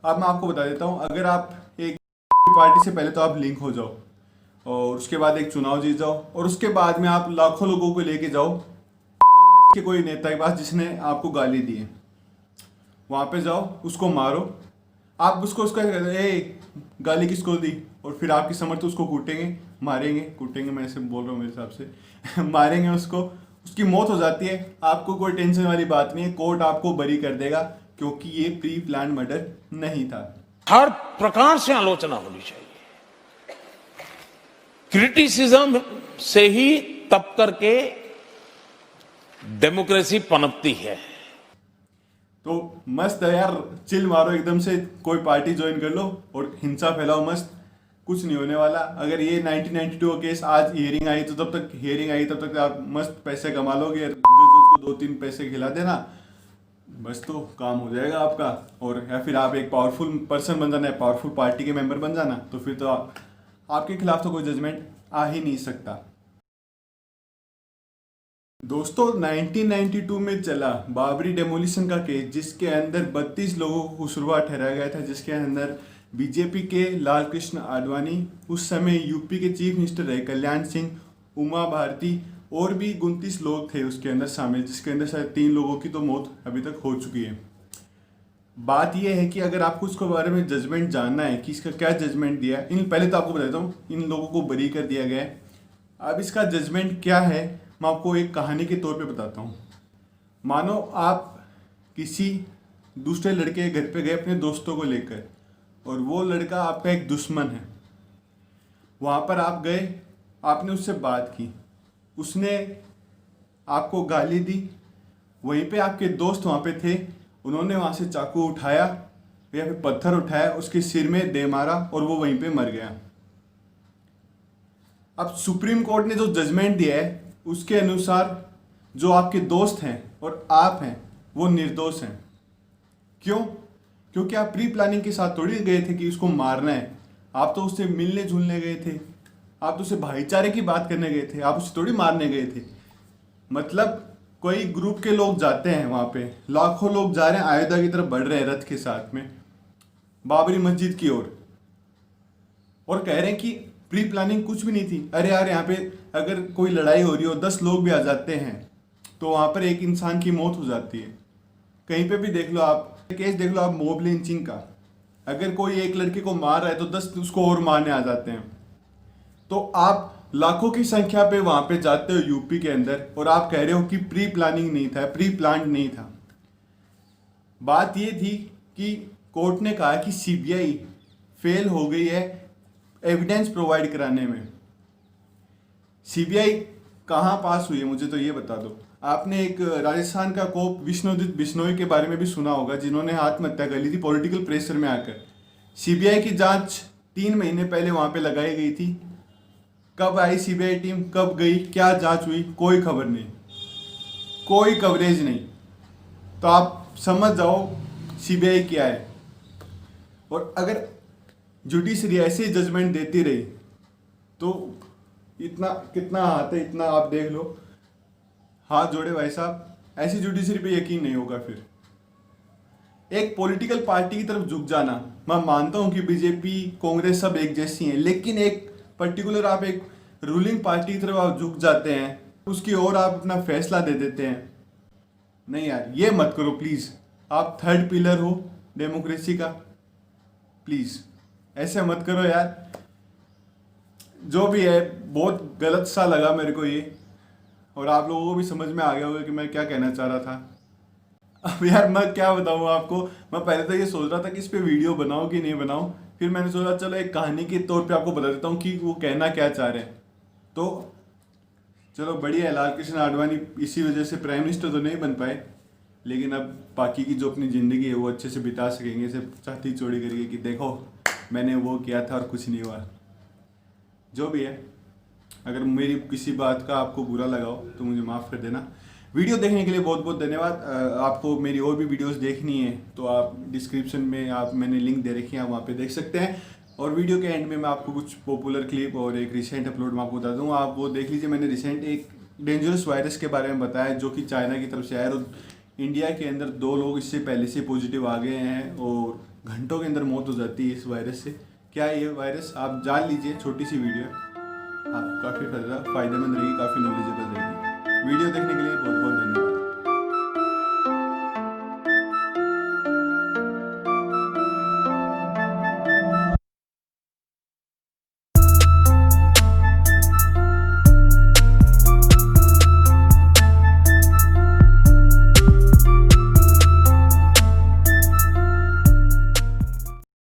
अब मैं आपको बता देता हूँ, अगर आप एक पार्टी से पहले तो आप लिंक हो जाओ और उसके बाद एक चुनाव जीत जाओ और उसके बाद में आप लाखों लोगों को लेके जाओ कांग्रेस के कोई नेता के पास जिसने आपको गाली दी है, वहां पे जाओ, उसको मारो। आप उसको उसका ए गाली किसको दी, और फिर आपकी समर्थ उसको कूटेंगे, मारेंगे, कूटेंगे मैं ऐसे बोल रहा हूँ मेरे हिसाब से मारेंगे उसको, उसकी मौत हो जाती है। आपको कोई टेंशन वाली बात नहीं है, कोर्ट आपको बरी कर देगा क्योंकि ये प्री प्लान मर्डर नहीं था। हर प्रकार से आलोचना होनी चाहिए। क्रिटिसिज्म से ही तब करके डेमोक्रेसी पनपती है। तो मस्त है यार, चिल मारो एकदम से, कोई पार्टी ज्वाइन कर लो और हिंसा फैलाओ मस्त, कुछ नहीं होने वाला। अगर ये 1992 का केस आज हियरिंग आई तो तब तक आप मस्त पैसे कमा लोगे, जज को 2-3 पैसे खिला देना, बस तो काम हो जाएगा आपका। और या फिर आप एक पावरफुल पर्सन बन जाना है, पावरफुल पार्टी के मेंबर बन जाना, तो फिर तो आपके खिलाफ तो कोई जजमेंट आ ही नहीं सकता। दोस्तों 1992 में चला बाबरी डेमोलिशन का केस, जिसके अंदर 32 लोगों को कसूरवार ठहराया गया था, जिसके अंदर बीजेपी के लाल कृष्ण आडवाणी, उस समय यूपी के चीफ मिनिस्टर रहे कल्याण सिंह, उमा भारती, और भी 29 लोग थे उसके अंदर शामिल, जिसके अंदर शायद 3 लोगों की तो मौत अभी तक हो चुकी है। बात यह है कि अगर आपको उसके बारे में जजमेंट जानना है कि इसका क्या जजमेंट दिया है, इन पहले तो आपको बताता हूँ इन लोगों को बरी कर दिया गया है। अब इसका जजमेंट क्या है मैं आपको एक कहानी के तौर पे बताता हूँ। मानो आप किसी दूसरे लड़के के घर पे गए अपने दोस्तों को लेकर, और वो लड़का आपका एक दुश्मन है। वहाँ पर आप गए, आपने उससे बात की, उसने आपको गाली दी, वहीं पे आपके दोस्त वहाँ पे थे, उन्होंने वहाँ से चाकू उठाया या फिर पत्थर उठाया, उसके सिर में दे मारा और वो वहीं पे मर गया। अब सुप्रीम कोर्ट ने जो जजमेंट दिया है उसके अनुसार जो आपके दोस्त हैं और आप हैं वो निर्दोष हैं। क्यों? क्योंकि आप प्री प्लानिंग के साथ थोड़ी गए थे कि उसको मारना है। आप तो उससे मिलने जुलने गए थे, आप तो उससे भाईचारे की बात करने गए थे, आप उसे थोड़ी मारने गए थे। मतलब कोई ग्रुप के लोग जाते हैं वहाँ पे, लाखों लोग जा रहे हैं, अयोध्या की तरफ बढ़ रहे हैं रथ के साथ में, बाबरी मस्जिद की ओर, और कह रहे हैं कि प्री प्लानिंग कुछ भी नहीं थी। अरे यार, यहाँ पे अगर कोई लड़ाई हो रही हो, 10 लोग भी आ जाते हैं तो वहाँ पर एक इंसान की मौत हो जाती है। कहीं पे भी देख लो आप, केस देख लो आप मॉब लिंचिंग का, अगर कोई एक लड़के को मार रहा है तो 10 उसको और मारने आ जाते हैं। तो आप लाखों की संख्या पे वहाँ पे जाते हो यूपी के अंदर, और आप कह रहे हो कि प्री प्लानिंग नहीं था, प्री प्लान नहीं था। बात ये थी कि कोर्ट ने कहा कि सीबीआई फेल हो गई है एविडेंस प्रोवाइड कराने में। सीबीआई कहाँ पास हुई है मुझे तो ये बता दो। आपने एक राजस्थान का कोप विष्णुदत्त बिश्नोई के बारे में भी सुना होगा, जिन्होंने आत्महत्या कर ली थी पॉलिटिकल प्रेशर में आकर। सीबीआई की जांच 3 महीने पहले वहां पे लगाई गई थी। कब आई सीबीआई टीम, कब गई, क्या जांच हुई, कोई खबर नहीं, कोई कवरेज नहीं। तो आप समझ जाओ सीबीआई क्या है। और अगर जुडिशरी ऐसे ही जजमेंट देती रही तो इतना कितना हाथ है, इतना आप देख लो, हाथ जोड़े भाई साहब, ऐसी जुडिशरी पे यकीन नहीं होगा। फिर एक पॉलिटिकल पार्टी की तरफ झुक जाना, मैं मानता हूं कि बीजेपी कांग्रेस सब एक जैसी हैं, लेकिन एक पर्टिकुलर आप एक रूलिंग पार्टी की तरफ आप झुक जाते हैं, उसकी ओर आप अपना फैसला दे देते हैं। नहीं यार, ये मत करो प्लीज। आप थर्ड पिलर हो डेमोक्रेसी का, प्लीज ऐसे मत करो यार। जो भी है बहुत गलत सा लगा मेरे को ये, और आप लोगों को भी समझ में आ गया होगा कि मैं क्या कहना चाह रहा था। अब यार मैं क्या बताऊँ आपको, मैं पहले तो ये सोच रहा था कि इस पे वीडियो बनाऊं कि नहीं बनाऊं, फिर मैंने सोचा चलो एक कहानी के तौर पे आपको बता देता हूँ कि वो कहना क्या चाह रहे हैं। तो चलो बढ़िया है, लाल कृष्ण आडवाणी इसी वजह से प्राइम मिनिस्टर तो नहीं बन पाए, लेकिन अब बाकी की जो अपनी ज़िंदगी है वो अच्छे से बिता सकेंगे, इसे छाती चौड़ी करके कि देखो मैंने वो किया था और कुछ नहीं हुआ। जो भी है, अगर मेरी किसी बात का आपको बुरा लगा हो तो मुझे माफ़ कर देना। वीडियो देखने के लिए बहुत बहुत धन्यवाद। आपको मेरी और भी वीडियोस देखनी है तो आप डिस्क्रिप्शन में मैंने लिंक दे रखी है, आप वहाँ पे देख सकते हैं। और वीडियो के एंड में मैं आपको कुछ पॉपुलर क्लिप और एक रिसेंट अपलोड मैं आपको बता दूँगा, आप वो देख लीजिए। मैंने रिसेंट एक डेंजरस वायरस के बारे में बताया जो कि चाइना की तरफ से आया, और इंडिया के अंदर 2 लोग इससे पहले से पॉजिटिव आ गए हैं और घंटों के अंदर मौत हो जाती है इस वायरस से। क्या है ये वायरस, आप जान लीजिए, छोटी सी वीडियो है, आप काफ़ी फ़ायदेमंद रहेगी, काफ़ी नॉलेजेबल रहेगी। वीडियो देखने के लिए बहुत बहुत धन्यवाद।